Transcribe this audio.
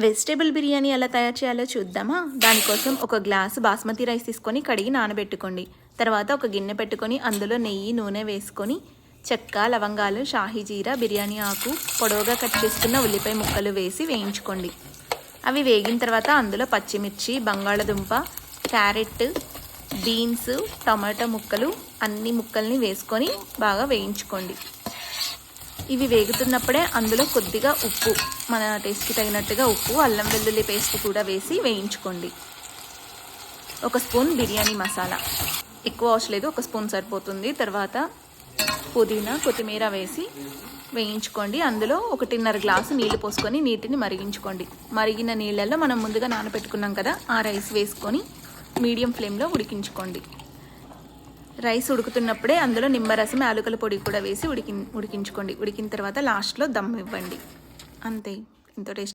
Vegetable biryani ఎలా తయారు చేయాలో చూద్దామా. దానికోసం ఒక గ్లాసు బాస్మతి రైస్ తీసుకొని కడిగి నానబెట్టుకోండి. తర్వాత ఒక గిన్నె పెట్టుకొని అందులో నెయ్యి నూనె వేసుకొని చెక్క లవంగాలు షాహీ జీరా బిర్యానీ ఆకు పొడవుగా కట్ చేసుకున్న ఉల్లిపాయ ముక్కలు వేసి వేయించుకోండి. అవి వేగిన తర్వాత అందులో పచ్చిమిర్చి బంగాళదుంప క్యారెట్ బీన్స్ టమాటో ముక్కలు అన్ని ముక్కల్ని వేసుకొని బాగా వేయించుకోండి. ఇవి వేగుతున్నప్పుడే అందులో కొద్దిగా ఉప్పు మన టేస్ట్కి తగినట్టుగా ఉప్పు అల్లం వెల్లుల్లి పేస్ట్ కూడా వేసి వేయించుకోండి. ఒక స్పూన్ బిర్యానీ మసాలా, ఎక్కువ అవసరం లేదు, ఒక స్పూన్ సరిపోతుంది. తర్వాత పుదీనా కొత్తిమీర వేసి వేయించుకోండి. అందులో 1.5 గ్లాసు నీళ్లు పోసుకొని నీటిని మరిగించుకోండి. మరిగిన నీళ్ళల్లో మనం ముందుగా నానబెట్టుకున్నాం కదా, ఆ రైస్ వేసుకొని మీడియం ఫ్లేమ్లో ఉడికించుకోండి. రైస్ ఉడుకుతున్నప్పుడే అందులో నిమ్మరసం యాలకుల పొడి కూడా వేసి ఉడికించుకోండి. ఉడికిన తర్వాత లాస్ట్లో దమ్ ఇవ్వండి. అంతే, ఎంతో టేస్ట్.